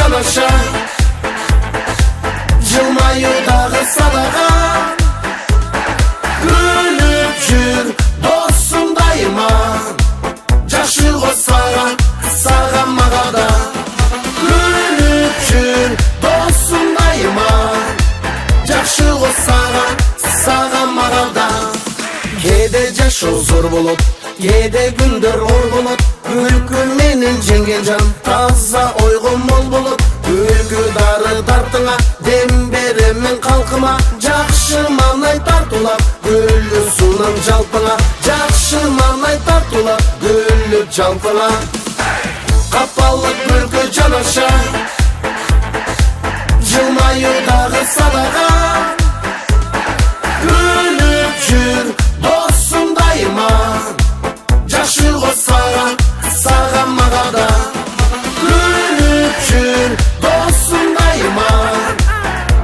жanaша, жылмаюдағы садаға. Күліп жүр досым дайыма, жакшы го саған мага да. Күліп жүр досым дайыма, жакшы го саған мага да. Кээде жашоо зор болот, кээде күндөр оор болот. Күлкү менен жеңген жан таза ойго мол болот. Күлкү дары тартыңа, дем беремен калкыма. Жакшы маанай тартуулап, гүлдү сунам жалпыңа. Жакшы маанай тартуулап, гүлдү жалпыңа. Капалык күлкү жанаша, жылмаюдагы садага. Күлүп жүр досум дайыма, жакшы го саған мага да. Күлүп жүр досум дайыма,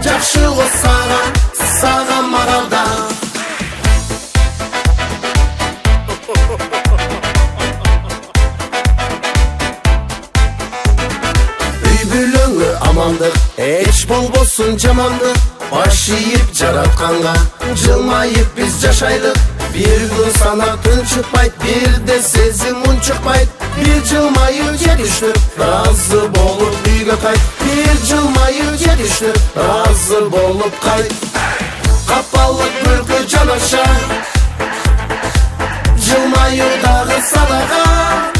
жакшы го саған мага да. Үй бүлөңө амандык, эч болбосун жамандык. Баш ийип жаратканга, жылмайып биз жашайлык. Бир күн санап түн чыкпайт, бирде сезим унчукпайт. Бир жылмайып же түштүп, разы болуп үйгө кайт. Бир жылмайып же түштүп, разы болуп кайт. Капалык күлкү жанаша, жылмаюдагы садага.